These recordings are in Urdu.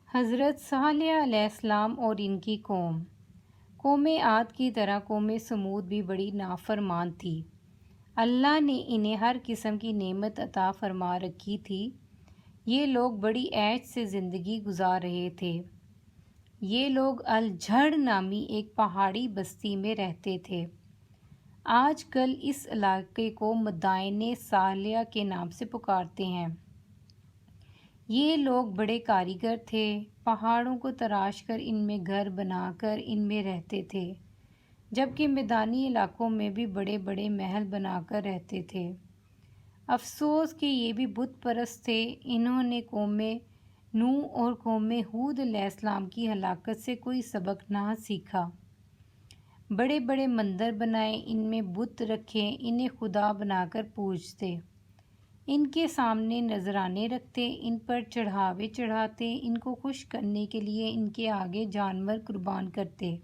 حضرت صالح علیہ السلام اور ان کی قوم عاد کی طرح قوم سمود بھی بڑی نافرمان تھی۔ اللہ نے انہیں ہر قسم کی نعمت عطا فرما رکھی تھی۔ یہ لوگ بڑی عیش سے زندگی گزار رہے تھے۔ یہ لوگ الجھڑ نامی ایک پہاڑی بستی میں رہتے تھے۔ آج کل اس علاقے کو مدائن صالحہ کے نام سے پکارتے ہیں۔ یہ لوگ بڑے کاریگر تھے، پہاڑوں کو تراش کر ان میں گھر بنا کر ان میں رہتے تھے، جبکہ میدانی علاقوں میں بھی بڑے بڑے محل بنا کر رہتے تھے۔ افسوس کہ یہ بھی بت پرست تھے۔ انہوں نے قوم نوح اور قوم ہود علیہ السلام کی ہلاکت سے کوئی سبق نہ سیکھا۔ بڑے بڑے مندر بنائے، ان میں بت رکھے، انہیں خدا بنا کر پوجتے، ان کے سامنے نذرانے رکھتے، ان پر چڑھاوے چڑھاتے، ان کو خوش کرنے کے لیے ان کے آگے جانور قربان کرتے۔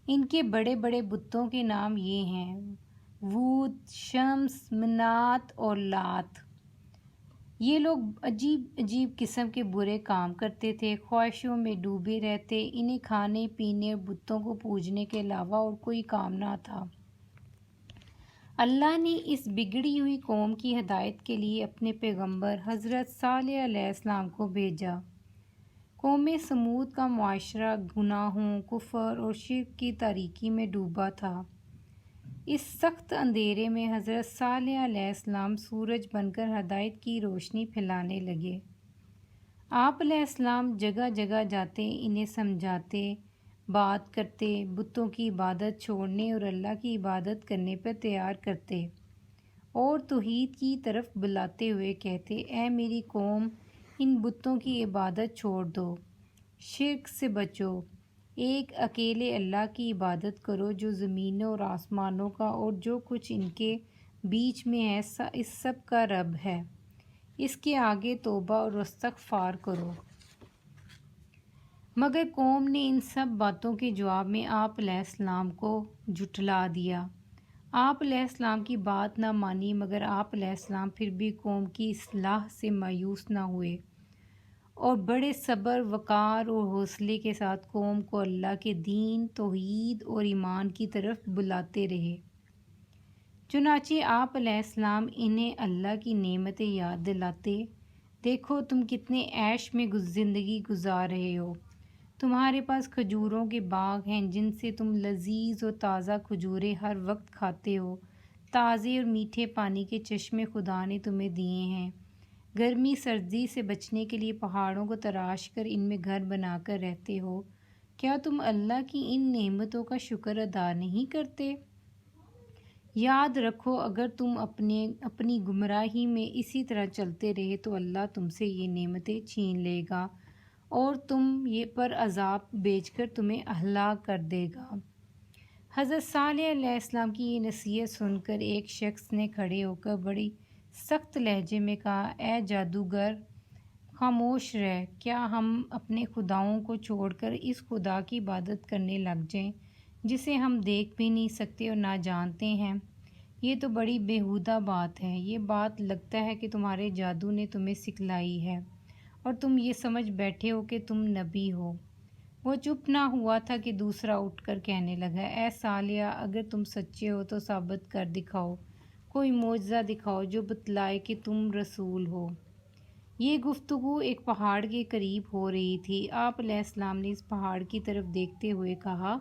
ان کے بڑے بڑے بتوں کے نام یہ ہیں: وود، شمس، منات اور لات۔ یہ لوگ عجیب عجیب قسم کے برے کام کرتے تھے، خواہشوں میں ڈوبے رہتے۔ انہیں کھانے پینے اور بتوں کو پوجنے کے علاوہ اور کوئی کام نہ تھا۔ اللہ نے اس بگڑی ہوئی قوم کی ہدایت کے لیے اپنے پیغمبر حضرت صالح علیہ السلام کو بھیجا۔ قوم سمود کا معاشرہ گناہوں، کفر اور شرک کی تاریکی میں ڈوبا تھا۔ اس سخت اندھیرے میں حضرت صالح علیہ السلام سورج بن کر ہدایت کی روشنی پھیلانے لگے۔ آپ علیہ السلام جگہ جگہ جاتے، انہیں سمجھاتے، بات کرتے، بتوں کی عبادت چھوڑنے اور اللہ کی عبادت کرنے پر تیار کرتے، اور توحید کی طرف بلاتے ہوئے کہتے: اے میری قوم، ان بتوں کی عبادت چھوڑ دو، شرک سے بچو، ایک اکیلے اللہ کی عبادت کرو جو زمینوں اور آسمانوں کا اور جو کچھ ان کے بیچ میں ہے اس سب کا رب ہے، اس کے آگے توبہ اور استغفار کرو۔ مگر قوم نے ان سب باتوں کے جواب میں آپ علیہ السلام کو جھٹلا دیا۔ آپ علیہ السلام کی بات نہ مانی، مگر آپ علیہ السلام پھر بھی قوم کی اصلاح سے مایوس نہ ہوئے اور بڑے صبر، وقار اور حوصلے کے ساتھ قوم کو اللہ کے دین، توحید اور ایمان کی طرف بلاتے رہے۔ چنانچہ آپ علیہ السلام انہیں اللہ کی نعمتیں یاد دلاتے: دیکھو تم کتنے عیش میں زندگی گزار رہے ہو، تمہارے پاس کھجوروں کے باغ ہیں جن سے تم لذیذ اور تازہ کھجوریں ہر وقت کھاتے ہو، تازے اور میٹھے پانی کے چشمے خدا نے تمہیں دیے ہیں، گرمی سردی سے بچنے کے لیے پہاڑوں کو تراش کر ان میں گھر بنا کر رہتے ہو، کیا تم اللہ کی ان نعمتوں کا شکر ادا نہیں کرتے؟ یاد رکھو، اگر تم اپنی گمراہی میں اسی طرح چلتے رہے تو اللہ تم سے یہ نعمتیں چھین لے گا اور تم یہ پر عذاب بھیج کر تمہیں ہلاک کر دے گا۔ حضرت صالح علیہ السلام کی یہ نصیحت سن کر ایک شخص نے کھڑے ہو کر بڑی سخت لہجے میں کہا: اے جادوگر، خاموش رہ، کیا ہم اپنے خداؤں کو چھوڑ کر اس خدا کی عبادت کرنے لگ جائیں جسے ہم دیکھ بھی نہیں سکتے اور نہ جانتے ہیں؟ یہ تو بڑی بیہودہ بات ہے۔ یہ بات لگتا ہے کہ تمہارے جادو نے تمہیں سکھلائی ہے اور تم یہ سمجھ بیٹھے ہو کہ تم نبی ہو۔ وہ چپ نہ ہوا تھا کہ دوسرا اٹھ کر کہنے لگا: اے صالح، اگر تم سچے ہو تو ثابت کر دکھاؤ، کوئی معجزہ دکھاؤ جو بتلائے کہ تم رسول ہو۔ یہ گفتگو ایک پہاڑ کے قریب ہو رہی تھی۔ آپ علیہ السلام نے اس پہاڑ کی طرف دیکھتے ہوئے کہا: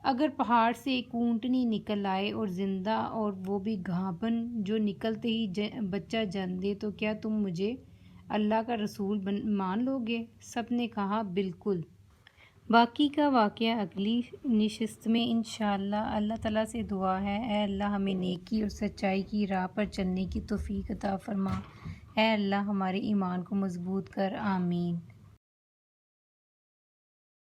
اگر پہاڑ سے ایک اونٹنی نکل آئے اور زندہ، اور وہ بھی گھابن جو نکلتے ہی بچہ جن دے، تو کیا تم مجھے اللہ کا رسول مان لو گے؟ سب نے کہا: بالکل۔ باقی کا واقعہ اگلی نشست میں انشاءاللہ۔ اللہ تعالیٰ سے دعا ہے: اے اللہ ہمیں نیکی اور سچائی کی راہ پر چلنے کی توفیق عطا فرما۔ اے اللہ ہمارے ایمان کو مضبوط کر۔ آمین۔